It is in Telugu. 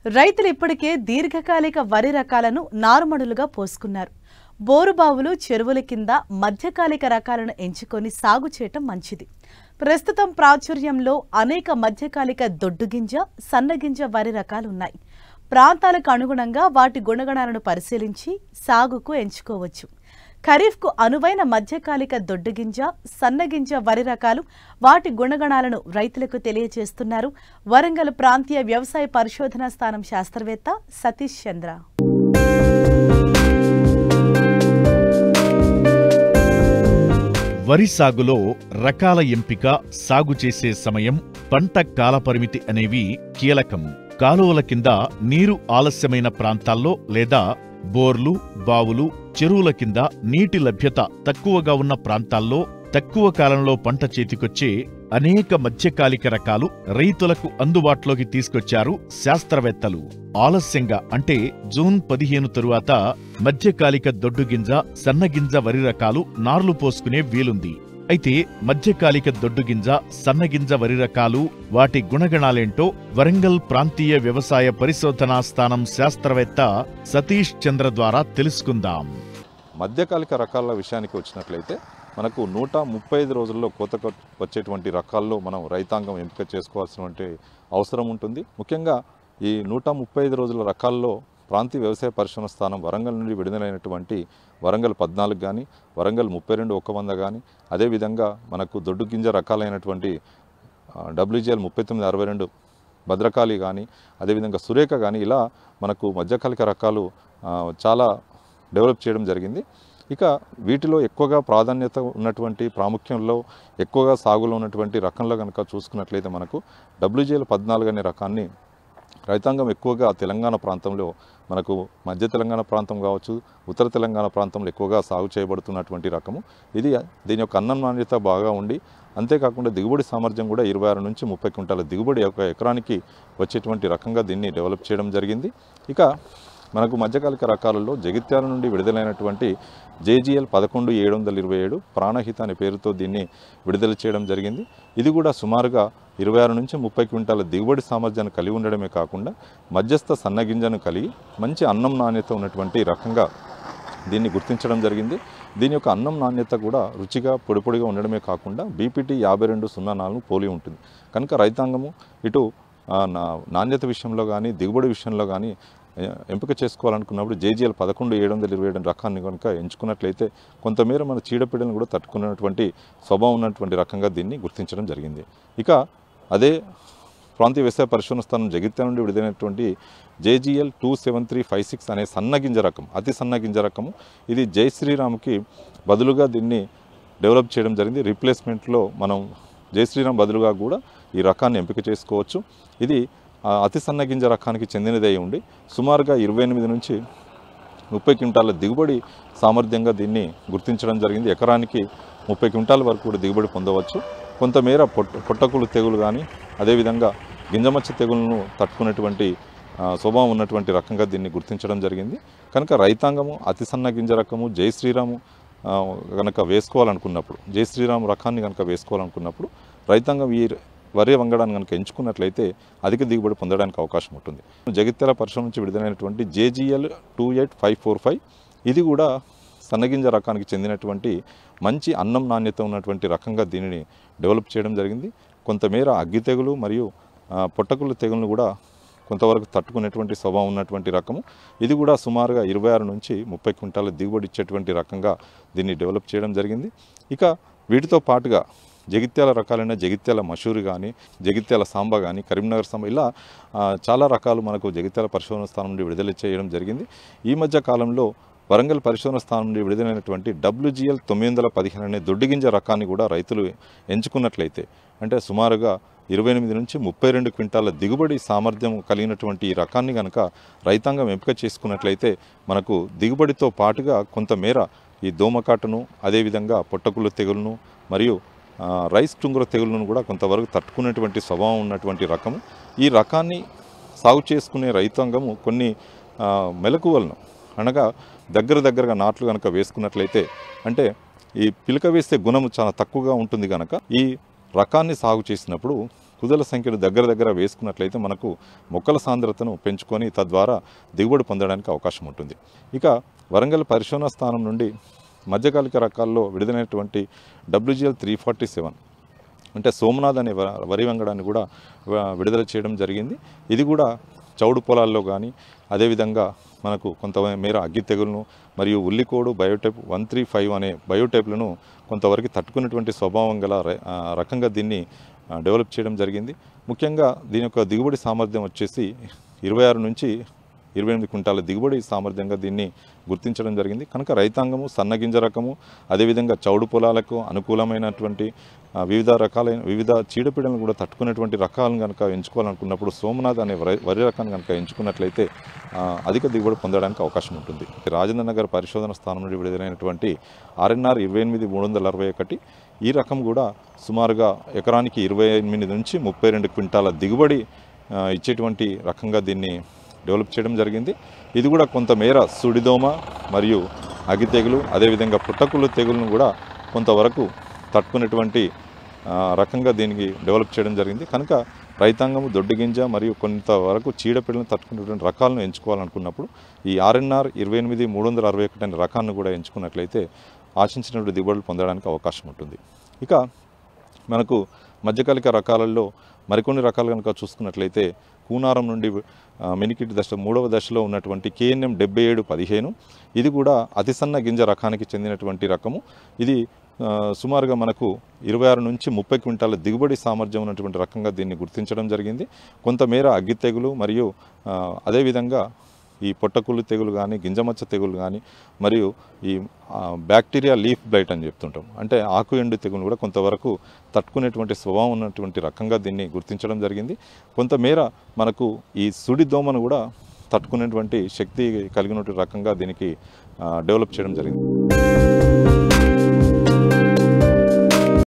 రైతులు ఇప్పటికే దీర్ఘకాలిక వరి రకాలను నారుమడులుగా పోసుకున్నారు. బోరుబావులు, చెరువుల కింద మధ్యకాలిక రకాలను ఎంచుకొని సాగు చేయటం మంచిది. ప్రస్తుతం ప్రాచుర్యంలో అనేక మధ్యకాలిక దొడ్డుగింజ, సన్నగింజ వరి రకాలున్నాయి. ప్రాంతాలకు అనుగుణంగా వాటి గుణగణాలను పరిశీలించి సాగుకు ఎంచుకోవచ్చు. ఖరీఫ్కు అనువైన మధ్యకాలిక దొడ్డుగింజ, సన్నగింజ వరి రకాలు, వాటి గుణగణాలను రైతులకు తెలియజేస్తున్నారు వరంగల్ ప్రాంతీయ వ్యవసాయ పరిశోధనా స్థానం శాస్త్రవేత్త సతీష్ చంద్ర. వరి సాగులో రకాల ఎంపిక, సాగు చేసే సమయం, పంట కాలపరిమితి అనేవి కీలకం. కాలువల కింద నీరు ఆలస్యమైన ప్రాంతాల్లో లేదా బోర్లు, బావులు, చెరువుల కింద నీటి లభ్యత తక్కువగా ఉన్న ప్రాంతాల్లో తక్కువ కాలంలో పంట చేతికొచ్చే అనేక మధ్యకాలిక రకాలు రైతులకు అందుబాటులోకి తీసుకొచ్చారు శాస్త్రవేత్తలు. ఆలస్యంగా అంటే జూన్ 15 తరువాత మధ్యకాలిక దొడ్డుగింజ, సన్నగింజ వరి రకాలు నార్లు పోసుకునే వీలుంది. అయితే మధ్యకాలిక దొడ్డుగింజ, సన్నగింజ వరి రకాలు, వాటి గుణగణాలేంటో వరంగల్ ప్రాంతీయ వ్యవసాయ పరిశోధనా స్థానం శాస్త్రవేత్త సతీష్ చంద్ర ద్వారా తెలుసుకుందాం. మధ్యకాలిక రకాల విషయానికి వచ్చినట్లయితే మనకు 135 రోజుల్లో కోత వచ్చేటువంటి రకాల్లో మనం రైతాంగం ఎంపిక చేసుకోవాల్సినటువంటి అవసరం ఉంటుంది. ముఖ్యంగా ఈ 135 రోజుల రకాల్లో ప్రాంతీయ వ్యవసాయ పరిశోధన స్థానం వరంగల్ నుండి విడుదలైనటువంటి వరంగల్ 14 కానీ, వరంగల్ 32-100 కానీ, అదేవిధంగా మనకు దొడ్డు గింజ రకాలైనటువంటి WGL 3962 భద్రకాళి కానీ, అదేవిధంగా సురేఖ కానీ, ఇలా మనకు మధ్యకాలిక రకాలు చాలా డెవలప్ చేయడం జరిగింది. ఇక వీటిలో ఎక్కువగా ప్రాధాన్యత ఉన్నటువంటి, ప్రాముఖ్యంలో ఎక్కువగా సాగులో ఉన్నటువంటి రకంలో కనుక చూసుకున్నట్లయితే మనకు WGL 14 అనే రకాన్ని రైతాంగం ఎక్కువగా తెలంగాణ ప్రాంతంలో, మనకు మధ్య తెలంగాణ ప్రాంతం కావచ్చు, ఉత్తర తెలంగాణ ప్రాంతంలో ఎక్కువగా సాగు చేయబడుతున్నటువంటి రకము. దీని యొక్క అన్నం నాణ్యత బాగా ఉండి, అంతేకాకుండా దిగుబడి సామర్థ్యం కూడా 26 నుంచి 30 క్వింటాల దిగుబడి ఒక ఎకరానికి వచ్చేటువంటి రకంగా దీన్ని డెవలప్ చేయడం జరిగింది. ఇక మనకు మధ్యకాలిక రకాలలో జగిత్యాల నుండి విడుదలైనటువంటి JGL 11727 ప్రాణహిత అనే పేరుతో దీన్ని విడుదల చేయడం జరిగింది. ఇది కూడా సుమారుగా 26 నుంచి 30 క్వింటాల దిగుబడి సామర్థ్యాన్ని కలిగి ఉండడమే కాకుండా మధ్యస్థ సన్నగింజను కలిగి మంచి అన్నం నాణ్యత ఉన్నటువంటి రకంగా దీన్ని గుర్తించడం జరిగింది. దీని యొక్క అన్నం నాణ్యత కూడా రుచిగా పొడిపొడిగా ఉండడమే కాకుండా BPT 5204 పోలి ఉంటుంది. కనుక రైతాంగము ఇటు నాణ్యత విషయంలో కానీ, దిగుబడి విషయంలో కానీ ఎంపిక చేసుకోవాలనుకున్నప్పుడు JGL 11727 రకాన్ని కనుక ఎంచుకున్నట్లయితే కొంతమేర మన చీడపీడలను కూడా తట్టుకున్నటువంటి స్వభావం ఉన్నటువంటి రకంగా దీన్ని గుర్తించడం జరిగింది. ఇక అదే ప్రాంతీయ వ్యవసాయ పరిశోధన స్థానం జగిత్యాల నుండి విడుదలైనటువంటి JGL 27356 అనే సన్నగింజ రకం, అతి సన్నగింజ రకము. ఇది జై శ్రీరామ్కి బదులుగా దీన్ని డెవలప్ చేయడం జరిగింది. రీప్లేస్మెంట్లో మనం జై శ్రీరామ్ బదులుగా కూడా ఈ రకాన్ని ఎంపిక చేసుకోవచ్చు. ఇది అతి సన్నగింజ రకానికి చెందినదై ఉండి సుమారుగా 28 నుంచి 30 క్వింటాల దిగుబడి సామర్థ్యంగా దీన్ని గుర్తించడం జరిగింది. ఎకరానికి 30 క్వింటాల వరకు కూడా దిగుబడి పొందవచ్చు. కొంతమేర పొట్టకులు తెగులు కానీ, అదేవిధంగా గింజమచ్చ తెగులను తట్టుకునేటువంటి స్వభావం ఉన్నటువంటి రకంగా దీన్ని గుర్తించడం జరిగింది. కనుక రైతాంగము అతి సన్న గింజ రకము జై శ్రీరాము కనుక వేసుకోవాలనుకున్నప్పుడు, జై శ్రీరామ్ రకాన్ని కనుక వేసుకోవాలనుకున్నప్పుడు రైతాంగం ఈ వరి వంగడాన్ని కనుక ఎంచుకున్నట్లయితే అధిక దిగుబడి పొందడానికి అవకాశం ఉంటుంది. జగిత్యాల పరిశ్రమ నుంచి విడుదలైనటువంటి JGL 28545 ఇది కూడా సన్నగింజ రకానికి చెందినటువంటి మంచి అన్నం నాణ్యత ఉన్నటువంటి రకంగా దీనిని డెవలప్ చేయడం జరిగింది. కొంతమేర అగ్గి తెగులు మరియు పొట్టకులు తెగులను కూడా కొంతవరకు తట్టుకునేటువంటి స్వభావం ఉన్నటువంటి రకము. ఇది కూడా సుమారుగా 26 నుంచి 30 క్వింటాల దిగుబడి ఇచ్చేటువంటి రకంగా దీన్ని డెవలప్ చేయడం జరిగింది. ఇక వీటితో పాటుగా జగిత్యాల రకాలైన జగిత్యాల మషూరి కానీ, జగిత్యాల సాంబా కానీ, కరీంనగర్ సాంబా, ఇలా చాలా రకాలు మనకు జగిత్యాల పరిశోధన స్థానం నుండి విడుదల చేయడం జరిగింది. ఈ మధ్య కాలంలో వరంగల్ పరిశోధన స్థానం నుండి విడుదలైనటువంటి WGL 915 అనే దొడ్డుగింజ రకాన్ని కూడా రైతులు ఎంచుకున్నట్లయితే, అంటే సుమారుగా 28 నుంచి 32 క్వింటాల దిగుబడి సామర్థ్యం కలిగినటువంటి ఈ రకాన్ని కనుక రైతాంగం ఎంపిక చేసుకున్నట్లయితే మనకు దిగుబడితో పాటుగా కొంతమేర ఈ దోమకాటను, అదేవిధంగా పొట్టకుళ్ళు తెగులను మరియు రైస్ టుంగుర తెగులను కూడా కొంతవరకు తట్టుకునేటువంటి స్వభావం ఉన్నటువంటి రకము. ఈ రకాన్ని సాగు చేసుకునే రైతాంగము కొన్ని మెలకువలను, అనగా దగ్గరగా నాట్లు కనుక వేసుకున్నట్లయితే, అంటే ఈ పిలక వేసే గుణము చాలా తక్కువగా ఉంటుంది కనుక ఈ రకాన్ని సాగు చేసినప్పుడు కుదుల సంఖ్యను దగ్గర వేసుకున్నట్లయితే మనకు మొక్కల సాంద్రతను పెంచుకొని తద్వారా దిగుబడి పొందడానికి అవకాశం ఉంటుంది. ఇక వరంగల్ పరిశోధన స్థానం నుండి మధ్యకాలిక రకాల్లో విడుదలైనటువంటి WGL 347 అంటే సోమనాథ్ అనే వరి వంగడాన్ని కూడా విడుదల చేయడం జరిగింది. ఇది కూడా చౌడు పొలాల్లో కానీ అదేవిధంగా మనకు కొంతమేర అగ్గి తెగులను మరియు ఉల్లికోడు బయోటైప్ 135 అనే బయోటైప్లను కొంతవరకు తట్టుకునేటువంటి స్వభావం గల రకంగా దీన్ని డెవలప్ చేయడం జరిగింది. ముఖ్యంగా దీని యొక్క దిగుబడి సామర్థ్యం వచ్చేసి 26 నుంచి 28 క్వింటాల దిగుబడి సామర్థ్యంగా దీన్ని గుర్తించడం జరిగింది. కనుక రైతాంగము సన్నగింజ రకము అదేవిధంగా చౌడు పొలాలకు అనుకూలమైనటువంటి వివిధ చీడపీడలను కూడా తట్టుకునేటువంటి రకాలను కనుక ఎంచుకోవాలనుకున్నప్పుడు సోమనాథ్ అనే వరి రకాన్ని కనుక ఎంచుకున్నట్లయితే అధిక దిగుబడి పొందడానికి అవకాశం ఉంటుంది. రాజేంద్ర నగర్ పరిశోధన స్థానం నుండి విడుదలైనటువంటి RNR 28361 ఈ రకం కూడా సుమారుగా ఎకరానికి 28 నుంచి 32 క్వింటాల దిగుబడి ఇచ్చేటువంటి రకంగా దీన్ని డెవలప్ చేయడం జరిగింది. ఇది కూడా కొంతమేర సుడిదోమ మరియు అగ్గి తెగులు అదేవిధంగా పుట్టకుళ్ళు తెగులను కూడా కొంతవరకు తట్టుకునేటువంటి రకంగా దీనికి డెవలప్ చేయడం జరిగింది. కనుక రైతాంగము దొడ్డిగింజ మరియు కొంతవరకు చీడపీడలను తట్టుకునేటువంటి రకాలను ఎంచుకోవాలనుకున్నప్పుడు ఈ RNR 28361 అనే రకాన్ని కూడా ఎంచుకున్నట్లయితే ఆశించినటువంటి దిగుబడులు పొందడానికి అవకాశం ఉంటుంది. ఇక మనకు మధ్యకాలిక రకాలలో మరికొన్ని రకాలు కనుక చూసుకున్నట్లయితే కూనారం నుండి మినికిట్ దశ 3వ దశలో ఉన్నటువంటి KNM 7715 ఇది కూడా అతి సన్న గింజ రకానికి చెందినటువంటి రకము. ఇది సుమారుగా మనకు 26 నుంచి 30 క్వింటాల దిగుబడి సామర్థ్యం ఉన్నటువంటి రకంగా దీన్ని గుర్తించడం జరిగింది. కొంతమేర అగ్గి తెగులు మరియు అదేవిధంగా ఈ పొట్టకుళ్ళు తెగులు కానీ గింజమచ్చ తెగులు కానీ మరియు ఈ బ్యాక్టీరియా లీఫ్ బ్లైట్ అని చెప్తుంటాం అంటే ఆకు ఎండు తెగులు కూడా కొంతవరకు తట్టుకునేటువంటి స్వభావం ఉన్నటువంటి రకంగా దీన్ని గుర్తించడం జరిగింది. కొంతమేర మనకు ఈ సుడి దోమను కూడా తట్టుకునేటువంటి శక్తి కలిగినటువంటి రకంగా దీనికి డెవలప్ చేయడం జరిగింది.